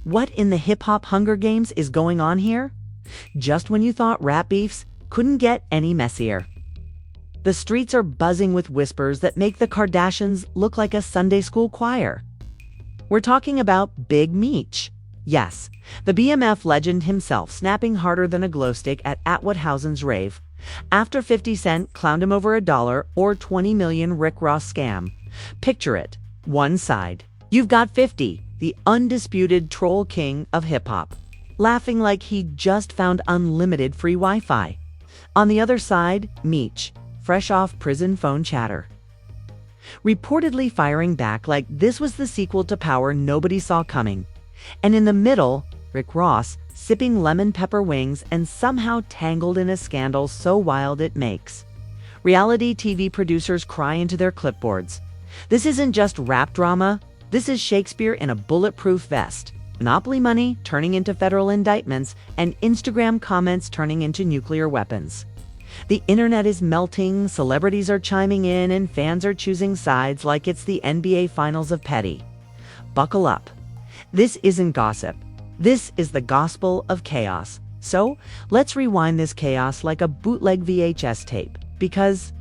What in the hip-hop Hunger Games is going on here? Just when you thought rap beefs couldn't get any messier. The streets are buzzing with whispers that make the Kardashians look like a Sunday school choir. We're talking about Big Meech. Yes, the BMF legend himself snapping harder than a glow stick at Atwoodhausen's rave. After 50 Cent clowned him over $1 or 20 million Rick Ross scam. Picture it. One side, you've got 50, the undisputed troll king of hip-hop, laughing like he just found unlimited free Wi-Fi. On the other side, Meech, fresh off prison phone chatter, reportedly firing back like this was the sequel to Power nobody saw coming. And in the middle, Rick Ross, sipping lemon pepper wings and somehow tangled in a scandal so wild it makes reality TV producers cry into their clipboards. This isn't just rap drama, this is Shakespeare in a bulletproof vest. Monopoly money turning into federal indictments and Instagram comments turning into nuclear weapons. The internet is melting, celebrities are chiming in, and fans are choosing sides like it's the NBA Finals of petty. Buckle up. This isn't gossip. This is the gospel of chaos. So, let's rewind this chaos like a bootleg VHS tape. Because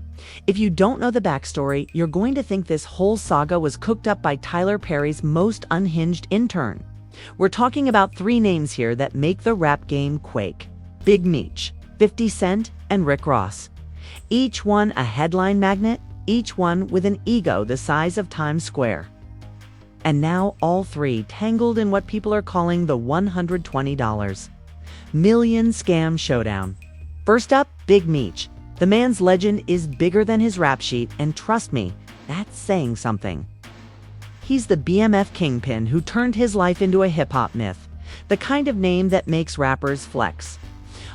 if you don't know the backstory, you're going to think this whole saga was cooked up by Tyler Perry's most unhinged intern. We're talking about three names here that make the rap game quake. Big Meech, 50 Cent, and Rick Ross. Each one a headline magnet, each one with an ego the size of Times Square. And now all three tangled in what people are calling the $120 million scam showdown. First up, Big Meech. The man's legend is bigger than his rap sheet, and trust me, that's saying something. He's the BMF kingpin who turned his life into a hip-hop myth, the kind of name that makes rappers flex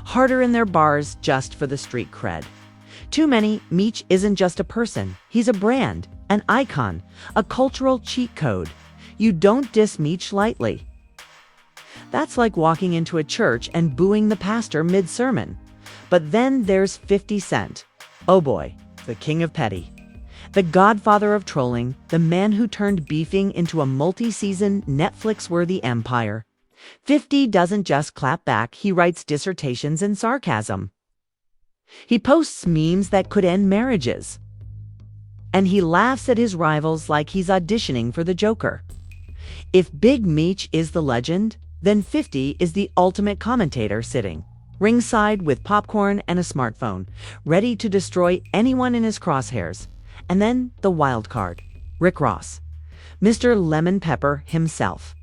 harder in their bars just for the street cred. Too many, Meech isn't just a person, he's a brand, an icon, a cultural cheat code. You don't diss Meech lightly. That's like walking into a church and booing the pastor mid-sermon. But then there's 50 Cent. Oh boy, the king of petty. The godfather of trolling, the man who turned beefing into a multi-season Netflix-worthy empire. 50 doesn't just clap back, he writes dissertations in sarcasm. He posts memes that could end marriages. And he laughs at his rivals like he's auditioning for the Joker. If Big Meech is the legend, then 50 is the ultimate commentator sitting ringside with popcorn and a smartphone, ready to destroy anyone in his crosshairs. And then the wild card, Rick Ross, Mr. Lemon Pepper himself.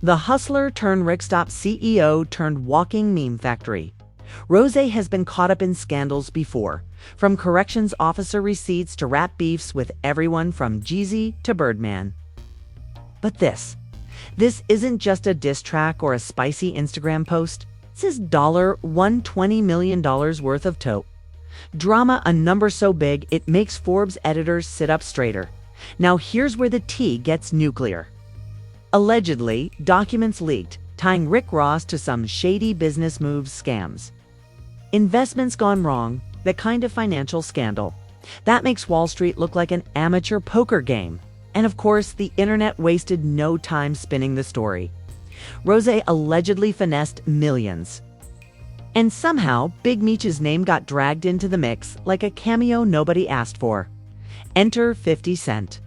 The hustler turned Rickstop CEO turned walking meme factory. Rose has been caught up in scandals before, from corrections officer receipts to rap beefs with everyone from Jeezy to Birdman. But this isn't just a diss track or a spicy Instagram post. This is $120 million worth of tote. Drama, a number so big it makes Forbes editors sit up straighter. Now here's where the tea gets nuclear. Allegedly, documents leaked, tying Rick Ross to some shady business moves scams. Investments gone wrong, the kind of financial scandal that makes Wall Street look like an amateur poker game. And of course, the internet wasted no time spinning the story. Rose allegedly finessed millions. And somehow, Big Meech's name got dragged into the mix like a cameo nobody asked for. Enter 50 Cent.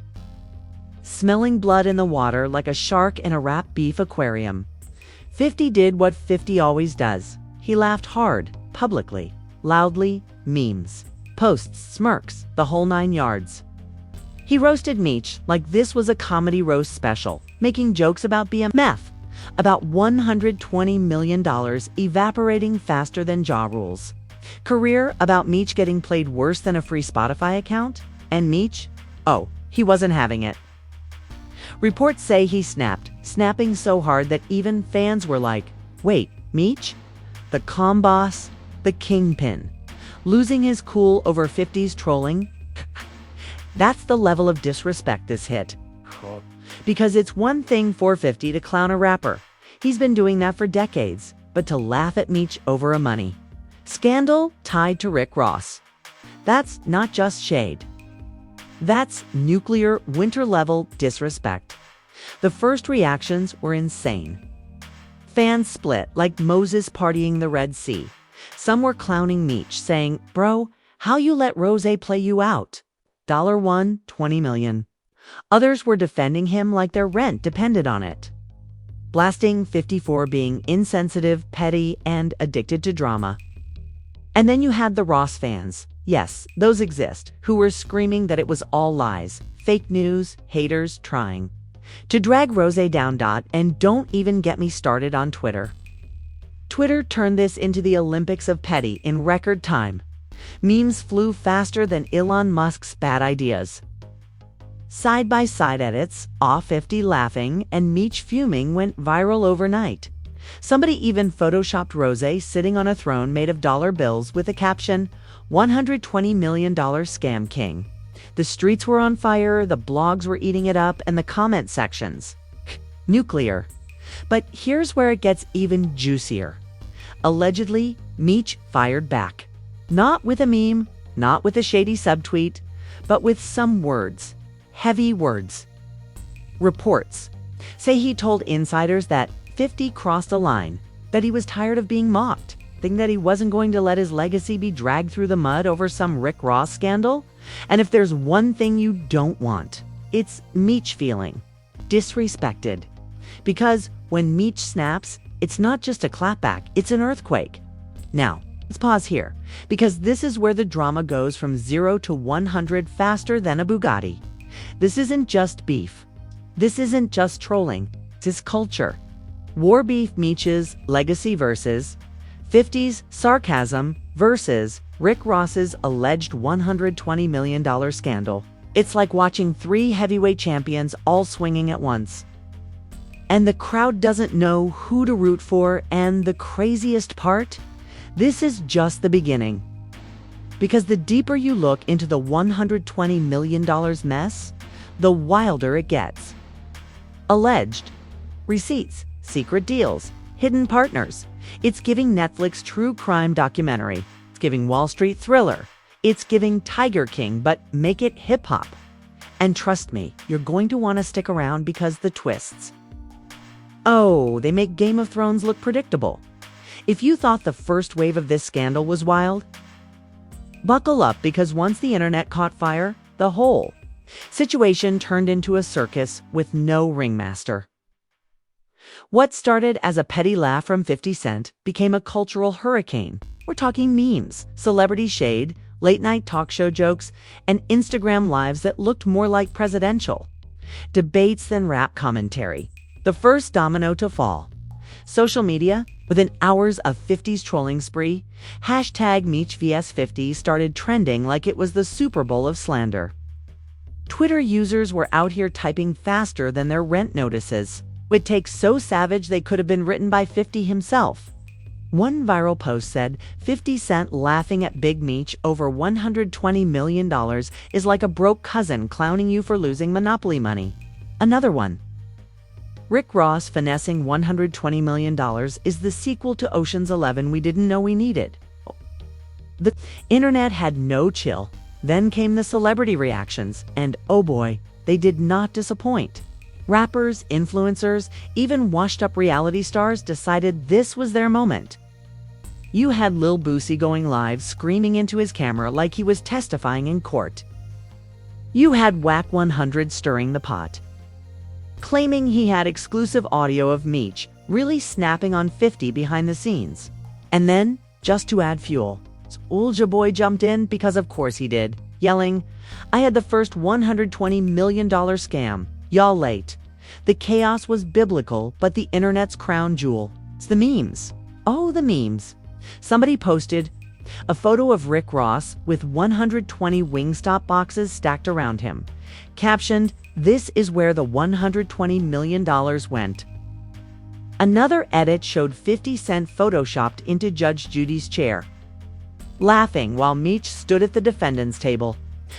Smelling blood in the water like a shark in a rap beef aquarium. 50 did what 50 always does. He laughed hard, publicly, loudly, memes, posts, smirks, the whole 9 yards. He roasted Meech like this was a comedy roast special, making jokes about BMF, about $120 million evaporating faster than jaw rules. Career about Meech getting played worse than a free Spotify account. And Meech? Oh, he wasn't having it. Reports say he snapped, snapping so hard that even fans were like, wait, Meech? The calm boss? The kingpin? Losing his cool over 50's trolling? That's the level of disrespect this hit. Because it's one thing for 50 to clown a rapper. He's been doing that for decades. But to laugh at Meech over a money scandal tied to Rick Ross. That's not just shade. That's nuclear winter-level disrespect. The first reactions were insane. Fans split like Moses partying the Red Sea. Some were clowning Meech, saying, "Bro, how you let Rose play you out? $1, 20 million. Others were defending him like their rent depended on it. Blasting 50 for being insensitive, petty, and addicted to drama. And then you had the Ross fans. Yes, those exist, who were screaming that it was all lies, fake news, haters trying to drag Rose down. And don't even get me started on Twitter. Twitter turned this into the Olympics of petty in record time. Memes flew faster than Elon Musk's bad ideas. Side-by-side edits, Aw 50 laughing and Meech fuming went viral overnight. Somebody even photoshopped Rose sitting on a throne made of dollar bills with the caption, $120 million scam king. The streets were on fire, the blogs were eating it up, and the comment sections. Nuclear. But here's where it gets even juicier. Allegedly, Meech fired back. Not with a meme, not with a shady subtweet, but with some words. Heavy words. Reports say he told insiders that 50 crossed a line, that he was tired of being mocked, thinking that he wasn't going to let his legacy be dragged through the mud over some Rick Ross scandal. And if there's one thing you don't want, it's Meech feeling disrespected. Because when Meech snaps, it's not just a clapback, it's an earthquake. Now, let's pause here, because this is where the drama goes from 0 to 100 faster than a Bugatti. This isn't just beef. This isn't just trolling. It's culture. War Beef Meech's legacy versus 50's sarcasm versus Rick Ross's alleged $120 million scandal. It's like watching three heavyweight champions all swinging at once. And the crowd doesn't know who to root for, and the craziest part? This is just the beginning. Because the deeper you look into the $120 million mess, the wilder it gets. Alleged. Receipts, secret deals, hidden partners. It's giving Netflix true crime documentary. It's giving Wall Street thriller. It's giving Tiger King, but make it hip-hop. And trust me, you're going to want to stick around because the twists. Oh, they make Game of Thrones look predictable. If you thought the first wave of this scandal was wild, buckle up, because once the internet caught fire, the whole situation turned into a circus with no ringmaster. What started as a petty laugh from 50 Cent became a cultural hurricane. We're talking memes, celebrity shade, late-night talk show jokes, and Instagram lives that looked more like presidential debates than rap commentary. The first domino to fall. Social media, within hours of 50's trolling spree, hashtag Meech vs 50 started trending like it was the Super Bowl of slander. Twitter users were out here typing faster than their rent notices, with takes so savage they could have been written by 50 himself. One viral post said, 50 Cent laughing at Big Meech over $120 million is like a broke cousin clowning you for losing Monopoly money. Another one. Rick Ross finessing $120 million is the sequel to Ocean's 11 we didn't know we needed. The internet had no chill. Then came the celebrity reactions, and oh boy, they did not disappoint. Rappers, influencers, even washed-up reality stars decided this was their moment. You had Lil Boosie going live screaming into his camera like he was testifying in court. You had Whack 100 stirring the pot, claiming he had exclusive audio of Meech really snapping on 50 behind the scenes. And then, just to add fuel, Soulja Boy jumped in, because of course he did, yelling, "I had the first $120 million scam. Y'all late." The chaos was biblical, but the internet's crown jewel. It's the memes. Oh, the memes. Somebody posted a photo of Rick Ross with 120 Wingstop boxes stacked around him, captioned, "This is where the $120 million went." Another edit showed 50 Cent photoshopped into Judge Judy's chair, laughing while Meech stood at the defendant's table.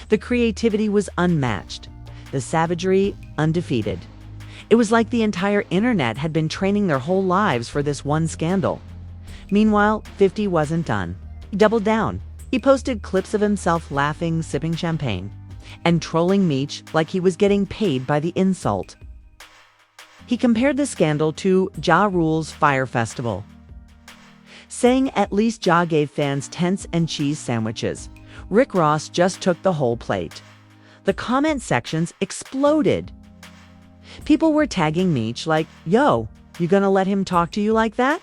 The creativity was unmatched, the savagery undefeated. It was like the entire internet had been training their whole lives for this one scandal. Meanwhile, 50 wasn't done. He doubled down. He posted clips of himself laughing, sipping champagne, and trolling Meech like he was getting paid by the insult. He compared the scandal to Ja Rule's Fire Festival, saying at least Ja gave fans tents and cheese sandwiches. Rick Ross just took the whole plate. The comment sections exploded. People were tagging Meech like, "Yo, you gonna let him talk to you like that?"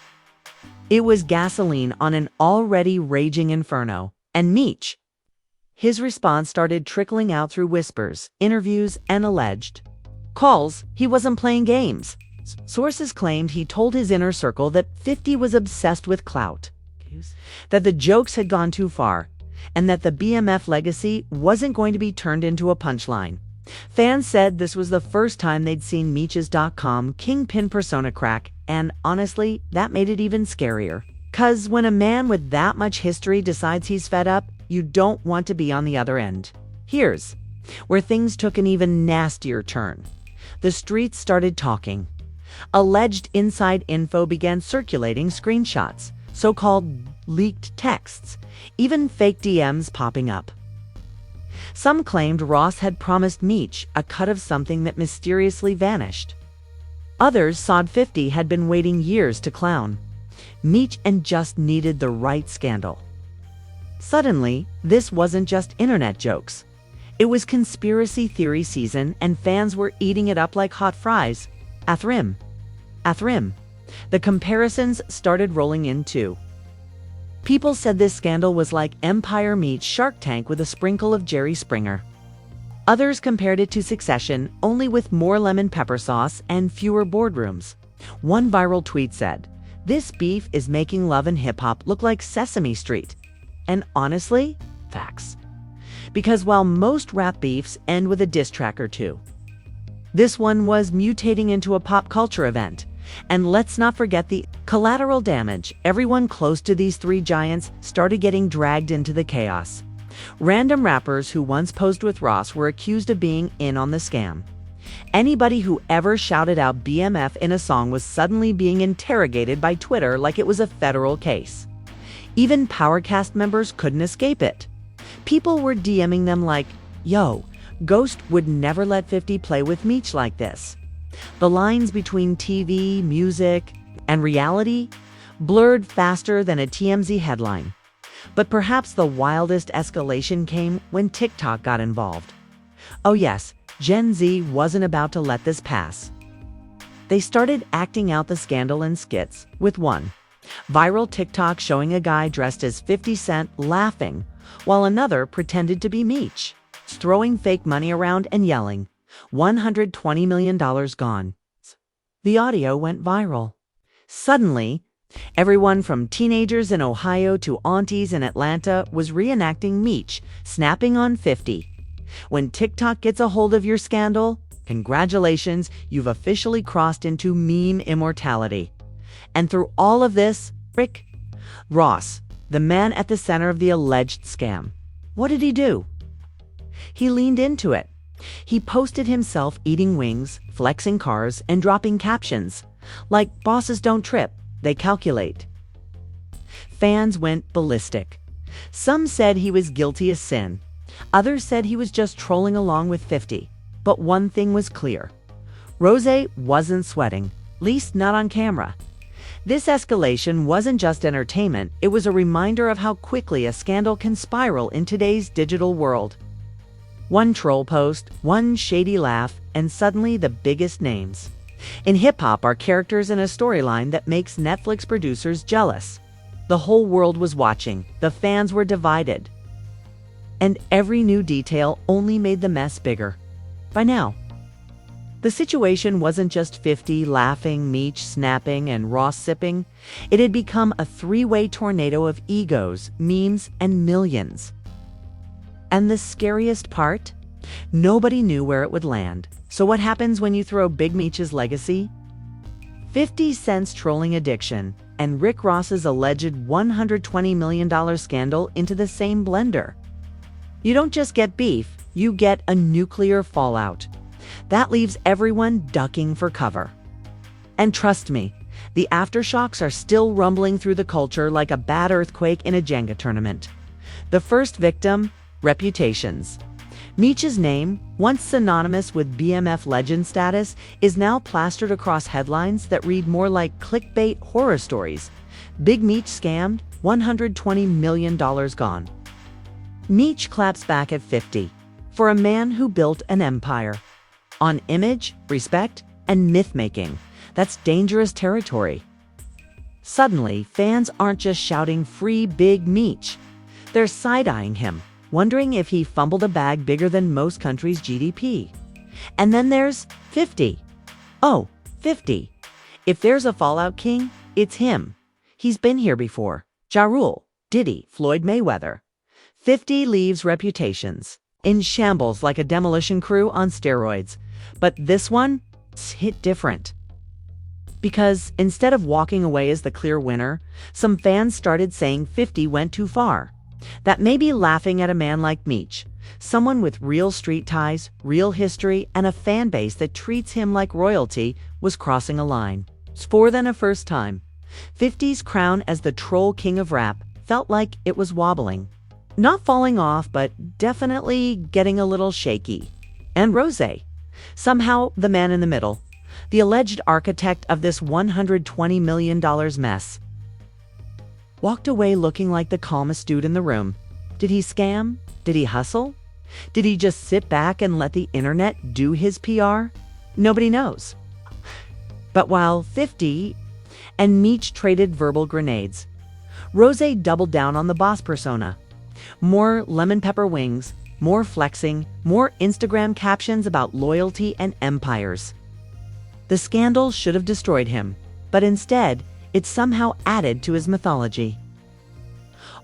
It was gasoline on an already raging inferno. And Meech, his response started trickling out through whispers, interviews, and alleged calls he wasn't playing games. Sources claimed he told his inner circle that 50 was obsessed with clout, that the jokes had gone too far, and that the BMF legacy wasn't going to be turned into a punchline. Fans said this was the first time they'd seen Meech's.com kingpin persona crack, and honestly, that made it even scarier. 'Cause when a man with that much history decides he's fed up, you don't want to be on the other end. Here's where things took an even nastier turn. The streets started talking. Alleged inside info began circulating, screenshots, so-called leaked texts, even fake DMs popping up. Some claimed Ross had promised Meech a cut of something that mysteriously vanished. Others said 50 had been waiting years to clown Meech and just needed the right scandal. Suddenly, this wasn't just internet jokes. It was conspiracy theory season, and fans were eating it up like hot fries. Athrim. The comparisons started rolling in too. People said this scandal was like Empire meets Shark Tank with a sprinkle of Jerry Springer. Others compared it to Succession, only with more lemon pepper sauce and fewer boardrooms. One viral tweet said, "This beef is making Love and Hip Hop look like Sesame Street." And honestly, facts. Because while most rap beefs end with a diss track or two, this one was mutating into a pop culture event. And let's not forget the collateral damage. Everyone close to these three giants started getting dragged into the chaos. Random rappers who once posed with Ross were accused of being in on the scam. Anybody who ever shouted out BMF in a song was suddenly being interrogated by Twitter like it was a federal case. Even Powercast members couldn't escape it. People were DMing them like, "Yo, Ghost would never let 50 play with Meech like this." The lines between TV, music, and reality blurred faster than a TMZ headline. But perhaps the wildest escalation came when TikTok got involved. Oh yes, Gen Z wasn't about to let this pass. They started acting out the scandal in skits, with one viral TikTok showing a guy dressed as 50 Cent laughing, while another pretended to be Meech, throwing fake money around and yelling, $120 million gone. The audio went viral. Suddenly, everyone from teenagers in Ohio to aunties in Atlanta was reenacting Meech, snapping on 50. When TikTok gets a hold of your scandal, congratulations, you've officially crossed into meme immortality. And through all of this, Rick Ross, the man at the center of the alleged scam, what did he do? He leaned into it. He posted himself eating wings, flexing cars, and dropping captions like, "Bosses don't trip, they calculate." Fans went ballistic. Some said he was guilty as sin. Others said he was just trolling along with 50. But one thing was clear. Rose wasn't sweating, least not on camera. This escalation wasn't just entertainment, it was a reminder of how quickly a scandal can spiral in today's digital world. One troll post, one shady laugh, and suddenly the biggest names in hip-hop are characters in a storyline that makes Netflix producers jealous. The whole world was watching, the fans were divided. And every new detail only made the mess bigger. By now, the situation wasn't just 50 laughing, Meech snapping, and Ross sipping. It had become a three-way tornado of egos, memes, and millions. And the scariest part? Nobody knew where it would land. So what happens when you throw Big Meech's legacy, 50 Cent's trolling addiction, and Rick Ross's alleged $120 million scandal into the same blender? You don't just get beef, you get a nuclear fallout. That leaves everyone ducking for cover. And trust me, the aftershocks are still rumbling through the culture like a bad earthquake in a Jenga tournament. The first victim, reputations. Meech's name, once synonymous with BMF legend status, is now plastered across headlines that read more like clickbait horror stories. Big Meech scammed, $120 million gone. Meech claps back at 50 for a man who built an empire. On image, respect, and myth-making. That's dangerous territory. Suddenly, fans aren't just shouting free Big Meech. They're side-eyeing him, wondering if he fumbled a bag bigger than most countries' GDP. And then there's 50. Oh, 50. If there's a Fallout King, it's him. He's been here before. Ja Rule, Diddy, Floyd Mayweather. 50 leaves reputations in shambles like a demolition crew on steroids. But this one hit different. Because instead of walking away as the clear winner, some fans started saying 50 went too far. That maybe laughing at a man like Meech, someone with real street ties, real history, and a fan base that treats him like royalty, was crossing a line. For then a first time, 50's crown as the troll king of rap felt like it was wobbling. Not falling off, but definitely getting a little shaky. And Rose, somehow the man in the middle, the alleged architect of this $120 million mess, walked away looking like the calmest dude in the room. Did he scam? Did he hustle? Did he just sit back and let the internet do his PR? Nobody knows. But while 50 and Meech traded verbal grenades, Rose doubled down on the boss persona. More lemon pepper wings, more flexing, more Instagram captions about loyalty and empires. The scandal should have destroyed him, but instead, it somehow added to his mythology.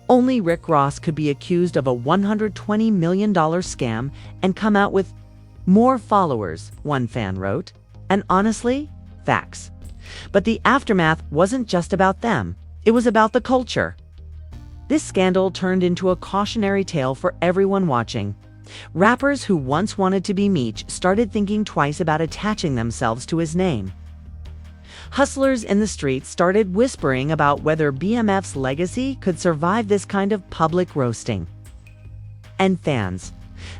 Only Rick Ross could be accused of a $120 million scam and come out with more followers, one fan wrote. And honestly, facts. But the aftermath wasn't just about them, it was about the culture. This scandal turned into a cautionary tale for everyone watching. Rappers who once wanted to be Meech started thinking twice about attaching themselves to his name. Hustlers in the streets started whispering about whether BMF's legacy could survive this kind of public roasting. And fans,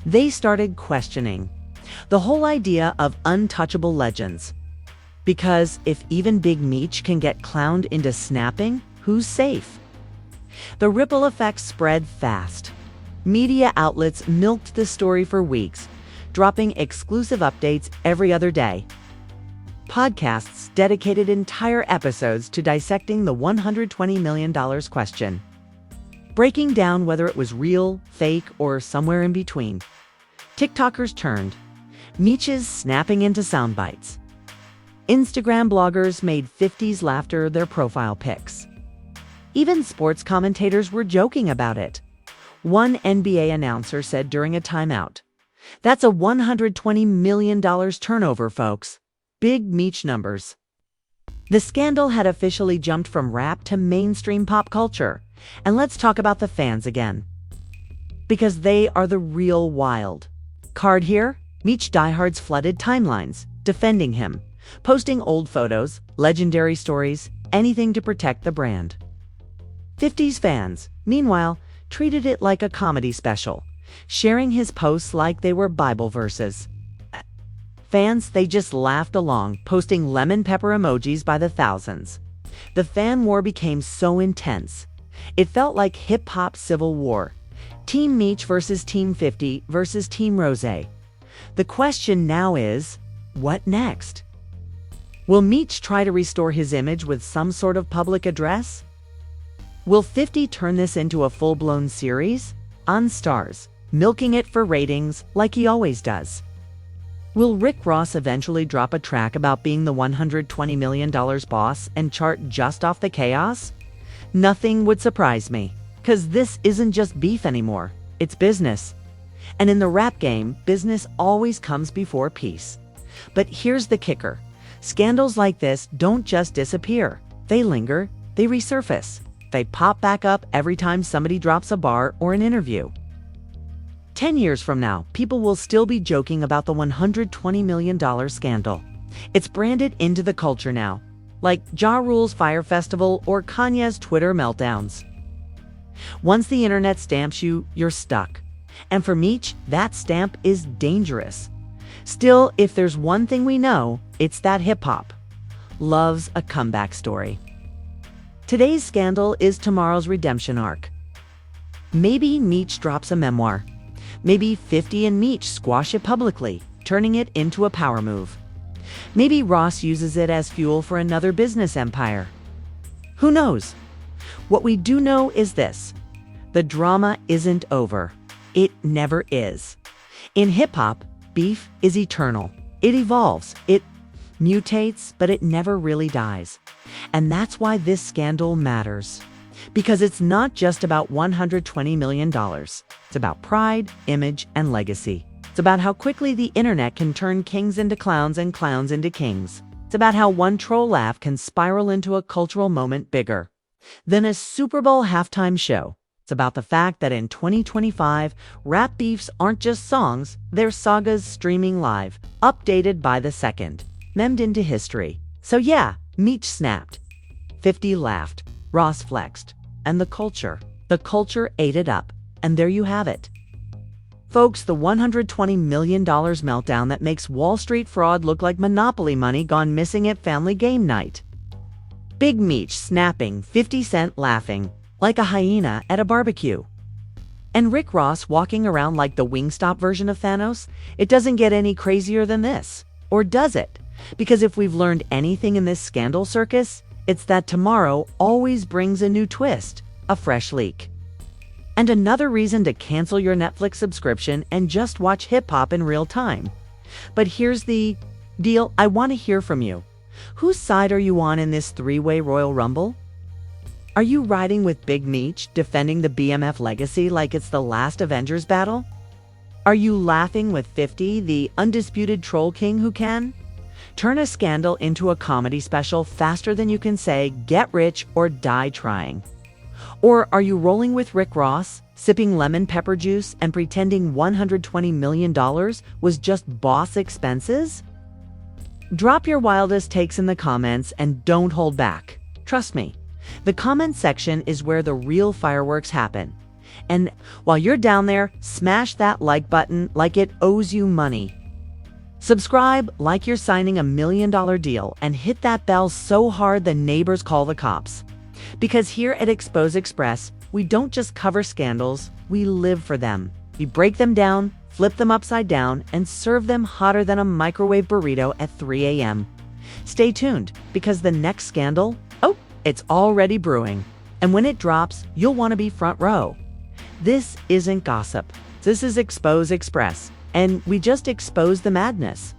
they started questioning the whole idea of untouchable legends. Because if even Big Meech can get clowned into snapping, who's safe? The ripple effects spread fast. Media outlets milked the story for weeks, dropping exclusive updates every other day. Podcasts dedicated entire episodes to dissecting the $120 million question, breaking down whether it was real, fake, or somewhere in between. TikTokers turned, Meech's snapping into sound bites. Instagram bloggers made 50's laughter their profile pics. Even sports commentators were joking about it. One NBA announcer said during a timeout, "That's a $120 million turnover, folks. Big Meech numbers." The scandal had officially jumped from rap to mainstream pop culture. And let's talk about the fans again. Because they are the real wild card here. Meech diehards flooded timelines, defending him, posting old photos, legendary stories, anything to protect the brand. 50's fans, meanwhile, treated it like a comedy special, sharing his posts like they were Bible verses. Fans, they just laughed along, posting lemon pepper emojis by the thousands. The fan war became so intense. It felt like hip-hop civil war. Team Meech versus Team 50 versus Team Rose. The question now is, what next? Will Meech try to restore his image with some sort of public address? Will 50 turn this into a full-blown series? On Stars, milking it for ratings like he always does. Will Rick Ross eventually drop a track about being the $120 million boss and chart just off the chaos? Nothing would surprise me, because this isn't just beef anymore, it's business. And in the rap game, business always comes before peace. But here's the kicker. Scandals like this don't just disappear. They linger, they resurface. They pop back up every time somebody drops a bar or an interview. 10 years from now, people will still be joking about the $120 million scandal. It's branded into the culture now, like Ja Rule's Fire Festival or Kanye's Twitter meltdowns. Once the internet stamps you, you're stuck. And for Meech, that stamp is dangerous. Still, if there's one thing we know, it's that hip-hop loves a comeback story. Today's scandal is tomorrow's redemption arc. Maybe Meech drops a memoir. Maybe 50 and Meech squash it publicly, turning it into a power move. Maybe Ross uses it as fuel for another business empire. Who knows? What we do know is this: the drama isn't over. It never is. In hip-hop, beef is eternal. It evolves, it mutates, but it never really dies. And that's why this scandal matters. Because it's not just about $120 million. It's about pride, image, and legacy. It's about how quickly the internet can turn kings into clowns and clowns into kings. It's about how one troll laugh can spiral into a cultural moment bigger than a Super Bowl halftime show. It's about the fact that in 2025, rap beefs aren't just songs, they're sagas streaming live, updated by the second, memmed into history. So yeah, Meech snapped. 50 laughed. Ross flexed. And the culture ate it up. And there you have it. Folks, the $120 million meltdown that makes Wall Street fraud look like Monopoly money gone missing at family game night. Big Meech snapping, 50 Cent laughing, like a hyena at a barbecue. And Rick Ross walking around like the Wingstop version of Thanos. It doesn't get any crazier than this. Or does it? Because if we've learned anything in this scandal circus, it's that tomorrow always brings a new twist, a fresh leak. And another reason to cancel your Netflix subscription and just watch hip-hop in real time. But here's the deal: I want to hear from you. Whose side are you on in this three-way Royal Rumble? Are you riding with Big Meech, defending the BMF legacy like it's the last Avengers battle? Are you laughing with 50, the undisputed troll king who can turn a scandal into a comedy special faster than you can say, get rich or die trying? Or are you rolling with Rick Ross, sipping lemon pepper juice and pretending $120 million was just boss expenses? Drop your wildest takes in the comments and don't hold back. Trust me, the comment section is where the real fireworks happen. And while you're down there, smash that like button like it owes you money. Subscribe like you're signing $1 million deal and hit that bell so hard the neighbors call the cops. Because here at Expose Express, we don't just cover scandals, we live for them. We break them down, flip them upside down, and serve them hotter than a microwave burrito at 3 a.m. Stay tuned, because the next scandal, it's already brewing. And when it drops, you'll want to be front row. This isn't gossip. This is Expose Express. And we just expose the madness.